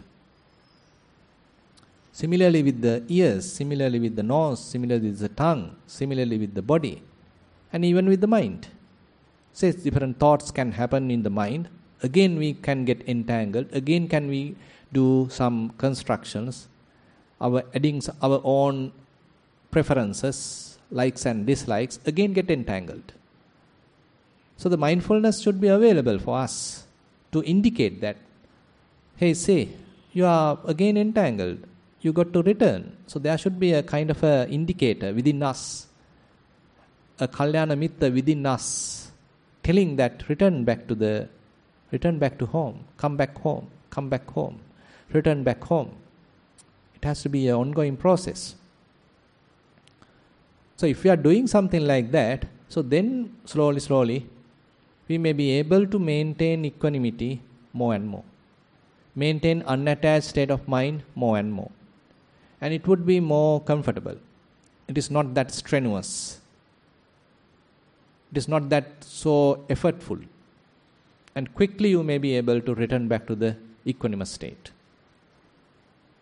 A: Similarly with the ears, similarly with the nose, similarly with the tongue, similarly with the body, and even with the mind. Says different thoughts can happen in the mind. Again we can get entangled. Again can we do some constructions, adding our own preferences, likes and dislikes, again get entangled. So the mindfulness should be available for us to indicate that, hey, say, you are again entangled. you got to return. So there should be a kind of a indicator within us, a Kalyana Mitta within us, telling that return back to home, come back home, return back home. It has to be an ongoing process. So if we are doing something like that, so then slowly, we may be able to maintain equanimity more and more. Maintain unattached state of mind more and more. And it would be more comfortable. It is not that strenuous. It is not that so effortful. And quickly you may be able to return back to the equanimous state.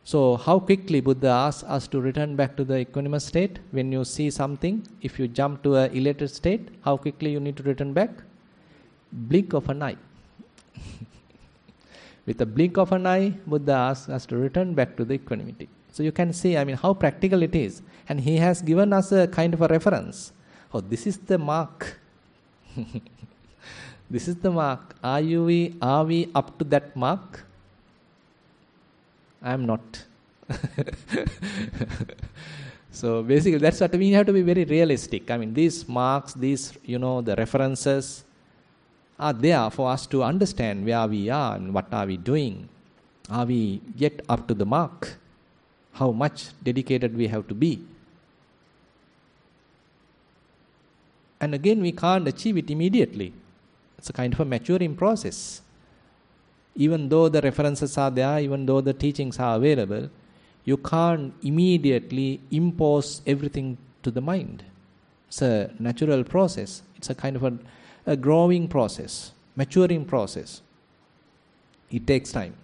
A: So how quickly Buddha asks us to return back to the equanimous state? When you see something, if you jump to an elated state, how quickly you need to return back? Blink of an eye. With a blink of an eye, Buddha asks us to return back to the equanimity. So you can see, how practical it is. And he has given us a kind of a reference. Oh, this is the mark. This is the mark. Are we up to that mark? I am not. So basically that's what we have to be very realistic. These marks, the references are there for us to understand where we are and what are we doing. Are we yet up to the mark? How much dedicated we have to be? And again, we can't achieve it immediately. It's a kind of a maturing process. Even though the references are there, even though the teachings are available, you can't immediately impose everything to the mind. It's a natural process. It's a kind of a growing process, maturing process. It takes time.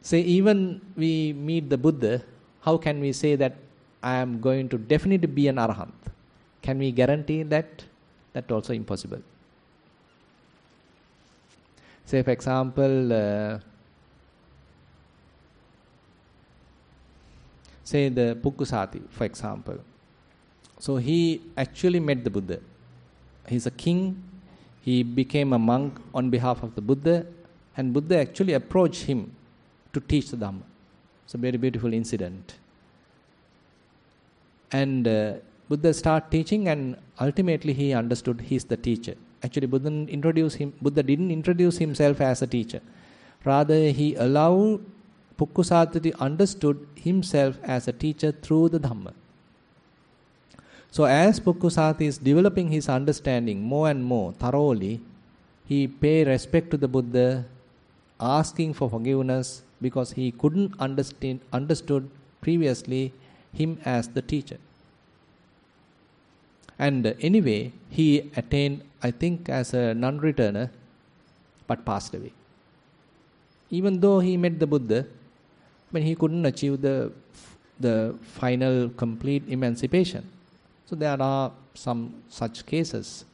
A: Say even we meet the Buddha, how can we say that I am going to definitely be an Arahant? Can we guarantee that? That's also impossible. Say for example, say the Pukkusati, for example. So he actually met the Buddha. He's a king. He became a monk on behalf of the Buddha. And Buddha actually approached him to teach the Dhamma. It's a very beautiful incident. And Buddha started teaching, and ultimately he understood he's the teacher. Actually, Buddha didn't introduce himself as a teacher. Rather, he allowed Pukkusati to understood himself as a teacher through the Dhamma. So as Pukkusati is developing his understanding more and more thoroughly, he paid respect to the Buddha, asking for forgiveness because he couldn't understood previously him as the teacher. And anyway, he attained, I think, as a non-returner, but passed away. Even though he met the Buddha, but he couldn't achieve the final complete emancipation. So there are some such cases.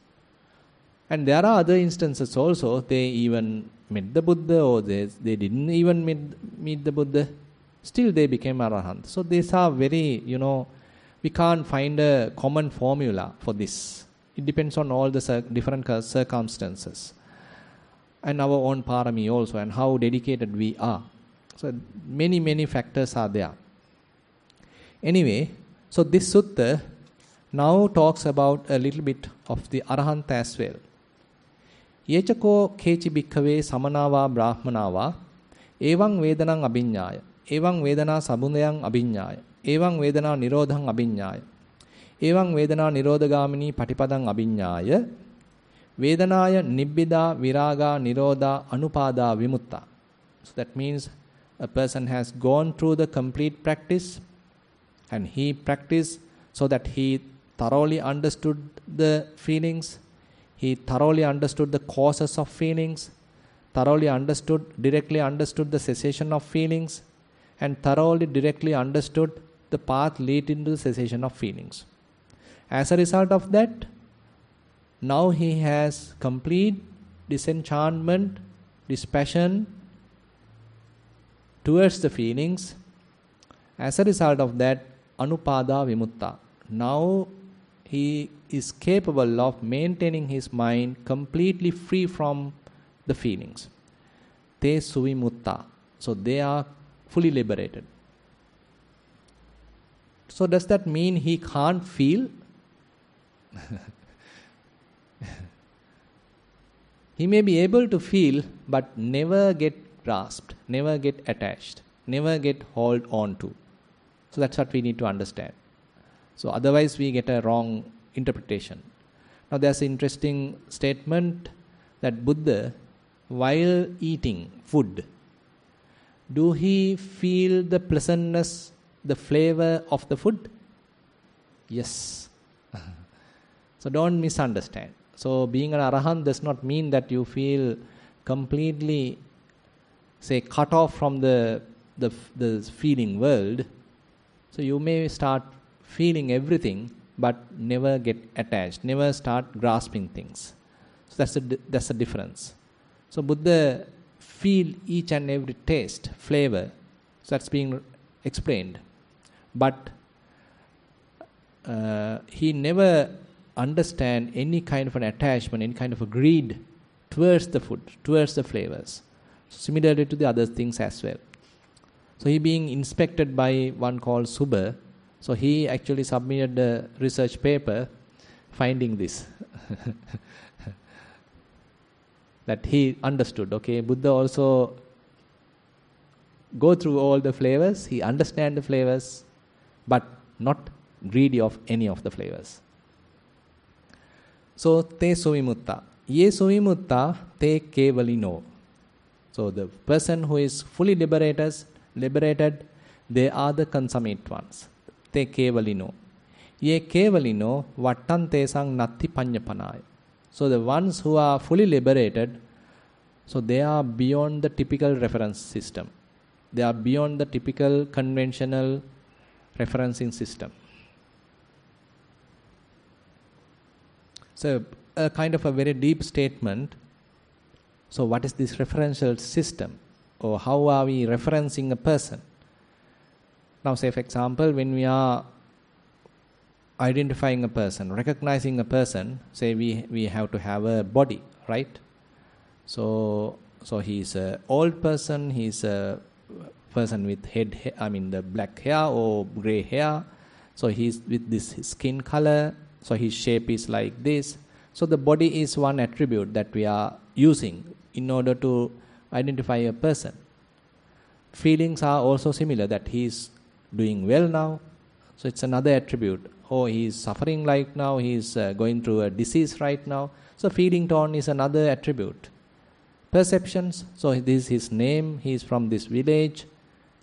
A: And there are other instances also. They even met the Buddha, or they didn't even meet the Buddha. Still they became Arahant. So these are very, we can't find a common formula for this. It depends on all the different circumstances. And our own parami also, and how dedicated we are. So many factors are there. Anyway, so this sutta now talks about a little bit of the Arahant as well. Yechako kechi bhikkhave samanava brahmanava evaṁ vedanang abhiññāya evaṁ vedana sabundayang abhiññāya evaṁ vedana nirodhaṁ abhiññāya evaṁ vedana nirodhagamini patipadang abhiññāya vedanaya nibbida viraga nirodha anupada vimutta. So that means a person has gone through the complete practice, and he practiced so that he thoroughly understood the feelings, he thoroughly understood the causes of feelings, directly understood the cessation of feelings, and thoroughly directly understood the path leading to the cessation of feelings. As a result of that, now he has complete disenchantment, dispassion towards the feelings. As a result of that, anupada vimutta. Now he is capable of maintaining his mind completely free from the feelings. Te suvimutta. So they are fully liberated. So does that mean he can't feel? He may be able to feel, but never get grasped, never get attached, never get hold on to. So that's what we need to understand. So otherwise we get a wrong interpretation. Now there's an interesting statement that Buddha, while eating food, do he feel the pleasantness, the flavor of the food? Yes. So don't misunderstand. So being an arahant does not mean that you feel completely, say, cut off from the feeling world. So you may start feeling everything, but never get attached, never start grasping things. So that's the difference. So Buddha feel each and every taste, flavor. So that's being explained. But he never understand any kind of an attachment, any kind of a greed towards the food, towards the flavors. So similarly to the other things as well. So he being inspected by one called Subha. So he actually submitted a research paper finding this. That he understood, okay, Buddha also go through all the flavors, he understand the flavors, but not greedy of any of the flavors. So, te suvimutta. Ye suvimutta te kevalino. So, the person who is fully liberated, they are the consummate ones. Te kevalino. Ye kevalino vattan tesang natti panyapanaya. So, the ones who are fully liberated, so they are beyond the typical reference system. They are beyond the typical conventional referencing system. So, a kind of a very deep statement. So, what is this referential system? Or how are we referencing a person? Now, say for example, when we are identifying a person, recognizing a person, say we have to have a body, right? So he's an old person, he's a person with the black hair or gray hair. So he's with this skin color. So his shape is like this. So the body is one attribute that we are using in order to identify a person. Feelings are also similar, that he is doing well now. So it's another attribute. Oh, he is suffering right now, he is going through a disease right now. So feeling tone is another attribute. Perceptions, so this is his name, he is from this village,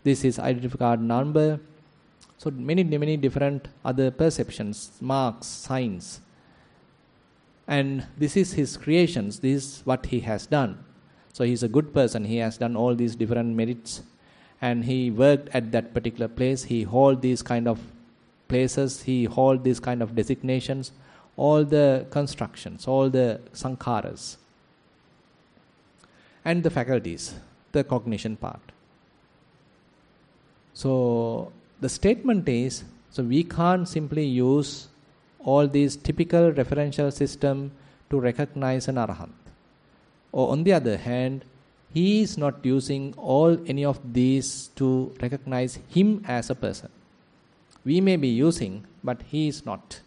A: this is identity card number. So many different other perceptions, marks, signs. And this is his creations, this is what he has done. So he is a good person, he has done all these different merits. And he worked at that particular place, he holds these kind of places, he holds these kind of designations, all the constructions, all the sankharas. And the faculties, the cognition part. So the statement is, so we can't simply use all these typical referential system to recognize an arahant. Or on the other hand, he is not using any of these to recognize him as a person. We may be using, but he is not.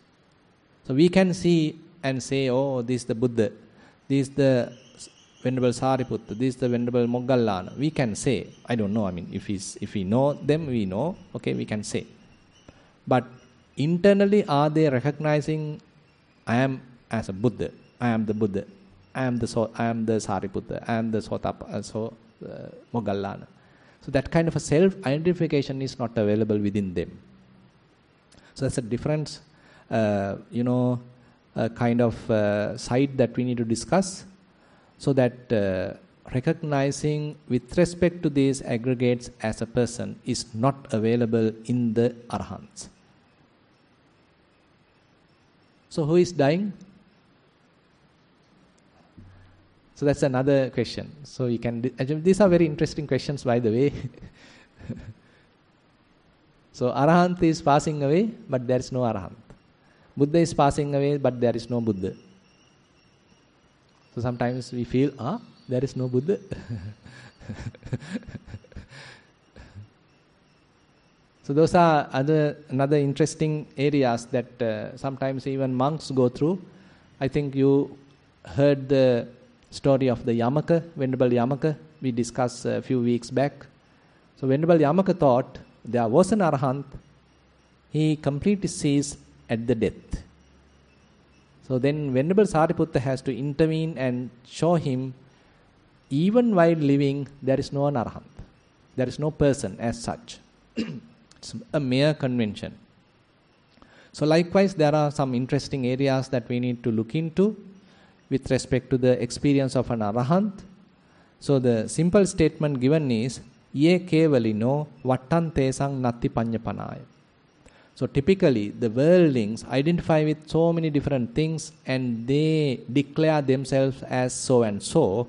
A: So we can see and say, oh, this is the Buddha, this is the Venerable Sariputta, this is the Venerable Moggallana. We can say, I don't know, if we know them, we know, okay, we can say. But internally, are they recognizing, I am as a Buddha, I am the Buddha, I am the Sariputta, I am the Moggallana. So that kind of a self-identification is not available within them. So that's a difference, kind of side that we need to discuss. So that recognizing with respect to these aggregates as a person is not available in the arahants. So who is dying? So that's another question. So you can, these are very interesting questions, by the way. So arahant is passing away, but there is no arahant. Buddha is passing away, but there is no Buddha. So sometimes we feel, there is no Buddha. So those are another interesting areas that sometimes even monks go through. I think you heard the story of the Yamaka, Venerable Yamaka, we discussed a few weeks back. So Venerable Yamaka thought there was an Arahant, he completely ceased at the death. So then Venerable Sariputta has to intervene and show him, even while living, there is no Arahant. There is no person as such. It's a mere convention. So likewise, there are some interesting areas that we need to look into with respect to the experience of an Arahant. So the simple statement given is, Ye kevalino vattan tesang natti panyapanaya. So typically, the worldlings identify with so many different things and they declare themselves as so and so.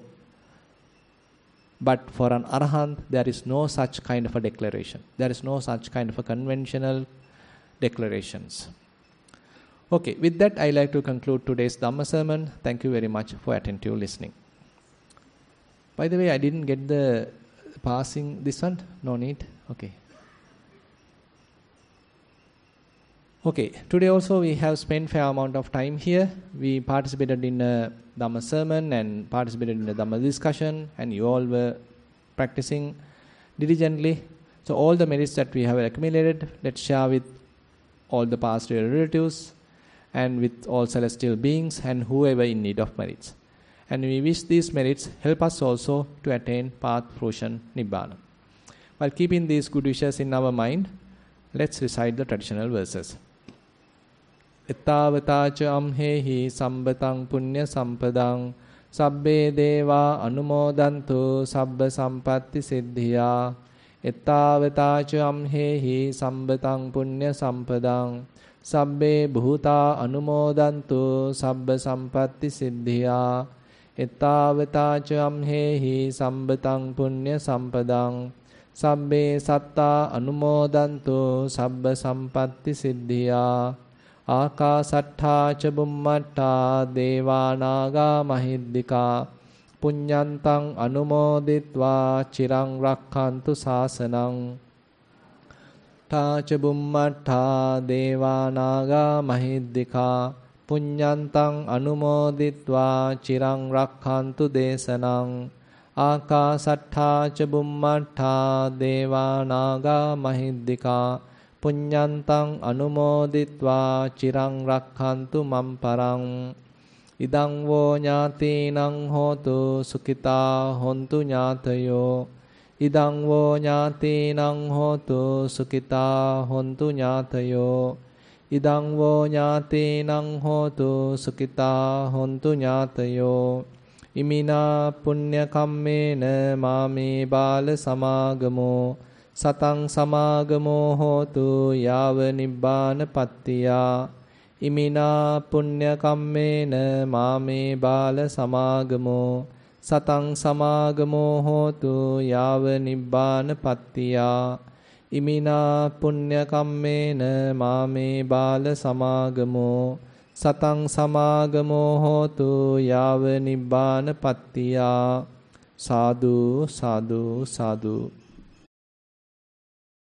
A: But for an Arahant, there is no such kind of a declaration. There is no such kind of a conventional declarations. Okay, with that, I like to conclude today's Dhamma sermon. Thank you very much for attentive listening. By the way, I didn't get the passing this one. No need. Okay. Okay, today also we have spent fair amount of time here. We participated in a Dhamma sermon and participated in a Dhamma discussion, and you all were practicing diligently. So all the merits that we have accumulated, let's share with all the past relatives and with all celestial beings and whoever in need of merits. And we wish these merits help us also to attain path, fruition, Nibbana. While keeping these good wishes in our mind, let's recite the traditional verses. Ettavatacha amhehi sambatang punya sampadang sabbe deva anumodantu sabba sampatti siddhiya. Ettavatacha amhehi sambatang punya sampadang sabbe bhuta anumodantu sabba sampatti siddhiya. Ettavatacha amhehi sambatang punya sampadang sabbe satta anumodantu sabba sampatti siddhiya. Akasattha ca bummatta devanaga mahiddika punyantang anumoditva chirang rakkhantu sasanang. Ta ca bummatta devanaga mahiddika punyantang anumoditva chirang rakkhantu desanang. Akasattha ca bummatta devanaga mahiddika punyantang anumoditva chirang rakkhantu mamparang. Idang vo ñātīnaṃ hotu sukita hontu ñātayo. Idang vo ñātīnaṃ hotu sukita hontu ñātayo. Idang vo ñātīnaṃ hotu sukita hontu ñātayo. Imina punya kammena mami bala samagamo satang samagamo hotu yava nibbana pattiya. Imina punya kammena mami bala samagamo satang samagamo hotu yava nibbana pattiya. Imina punya kammena mami bala samagamo satang samagamo hotu yava nibbana pattiya. Sadhu, sadhu, sadhu.